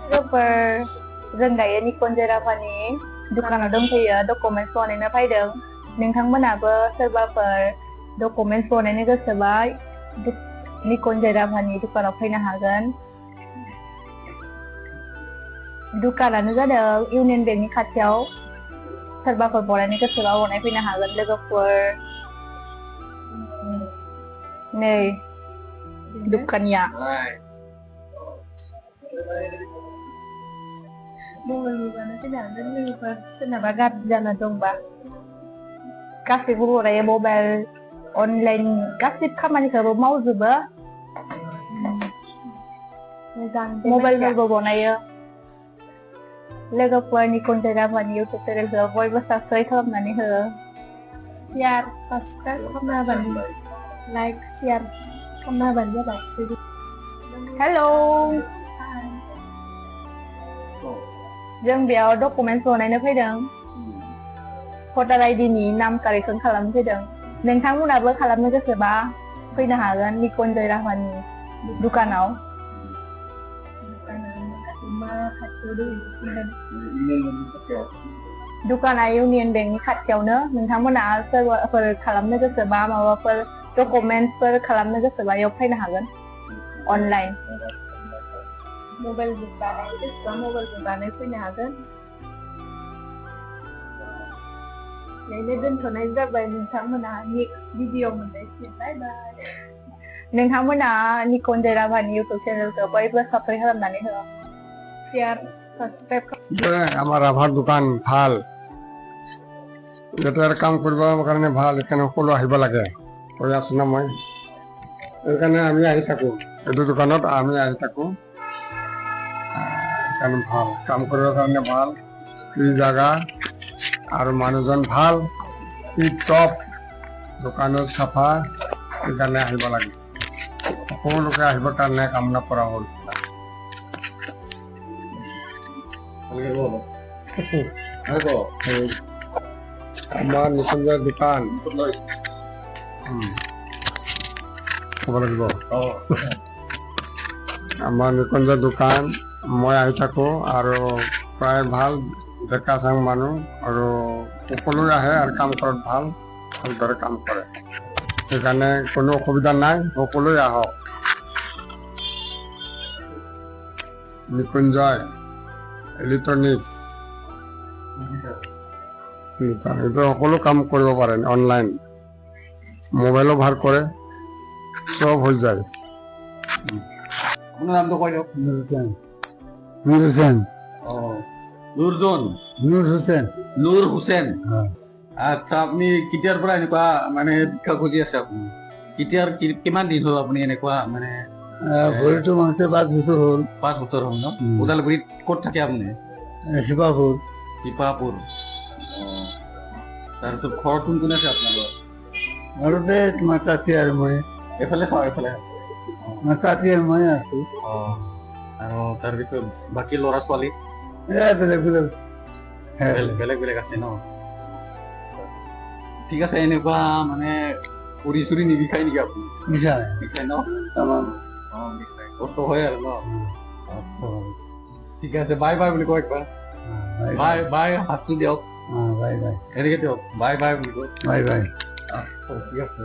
Super जों दायो निकन जेराभानि दुकानाव दंफैयो डकुमेन्टस बनायनो फैदों नोंथांमोनाबो सोरबाफोर डकुमेन्टस बनायनो गोसोबा निकन जेराभानि दुकानाव फैनो हागोन दुकानानो जादों इउनियन बेंकनि खाथियाव सोरबाफोर बनायनो गोसोबा बनायफैनो हागोन लोगोफोर नै दुकानिया मबाइलनिबानो फैनो हागोन लोगोफोर सोरनाबा गाज्रि जाना दंबा गासैबो बनायो मबाइल अनलाइन गासै खामानिखौबो मावजोबो मोजां मबाइलफोरबो बनायो लोगोफोर निकन जेराभानि इउटुब चेनेलखौ बयबो साबस्क्राइब खालामनानै हो शेयार साबस्क्राइब खालामना होबानो लाइक शेयार खालामना होबानो जाबाय हेलौ जों बेयाव डकुमेन्टस बनायनो फैदों भटार आइडिनि नाम कारेक्सन खालामनो फैदों नोंथांमोनाबो खालामनो गोसोबा फैनो हागोन निकन जेराभानि दुकानाव दुकाना इउनियन बेंकनि खाथियावनो नोंथांमोना सोरबाफोर खालामनो गोसोबा माबाफोर डकुमेन्टसफोर खालामनो गोसोबा बेयाव फैनो हागोन अनलाइन मबाइलजों बानायनो गोसोबा मबाइलजों बानायफैनो हागोन बेनो दोनथ'नाय जाबाय नोंथांमोना नेक्स्ट भिडिअ मोननायसिम बाय बाय नोंथांमोना निकन जेराभानि इउटुब चेनेलखौ बयबो साबस्क्राइब खालामनानै हो शेयार সাবস্ক্রাইব আমার আভার দোকান ভাল যাতে কাম কৰিবৰ কাৰণে ভাল এখানে সকলো আহিব লাগে কৈ আছো না মই এইকাৰণে আমি আহি থাকো এইটো দোকানত আমি আহি থাকো এখানে ভাল কাম কৰিবৰ কাৰণে ভাল এই জায়গা আৰু মানুহজন ভাল টিপ টপ দোকানত চাফা এইকাৰণে আহিব লাগে সকলোকে আহিবৰ কাৰণে কামনা কৰা হ'ল আমাৰ নিকুঞ্জৰ দোকান আমাৰ নিকুঞ্জৰ দোকান মই আহি থাকো আৰু প্ৰায় ভাল ডেকা চাং মানুহ আৰু সকলোৱে আহে আৰু কাম কৰাত ভাল ভালদৰে কাম কৰে সেইকাৰণে কোনো অসুবিধা নাই সকলোৱে আহক নিকুঞ্জয় ইলেক্ট্ৰনিক এইটো সকলো কাম কৰিব পাৰে অনলাইন মোবাইলো ভাল কৰে সব হৈ যায় আপনাৰ নামটা কয় দিয়ক নুৰ হোসেন নুৰজন নুৰ হোসেন নূৰ হোসেন আচ্ছা আপুনি কেতিয়াৰ পৰা এনেকুৱা মানে ভিক্ষা খুজি আছে আপুনি কিমান দিন হ'ল আপুনি এনেকুৱা মানে ভৰিটো মাহতে 5 বছৰ হ'ল 5 বছৰ হ'ল ন ওদালগুৰিত ক'ত থাকে আপুনি শিপাপুৰ শিপাপুৰ তাৰপিছত ঘৰত কোন কোন আছে আপোনালোকৰ ঘৰতে তোমাৰ তাঁতি আৰু মই এইফালে এইফালে তাঁতি আৰু মই আছো আৰু তাৰপিছত বাকী ল'ৰা ছোৱালী বেলেগ বেলেগ বেলেগ বেলেগ আছে ন ঠিক আছে এনেকুৱা মানে পুৰি চুৰি নিবিষাই নেকি আপুনি বিচাৰে বিষাই ন বিষাই কষ্ট হয় আৰু ন ঠিক আছে বাই বাই বুলি কয় একবাৰ বাই বাই হাতটো দিয়ক বাই বাই এনেকে দিয়ক বাই বাই বুলি কয় বাই বাই ঠিক আছে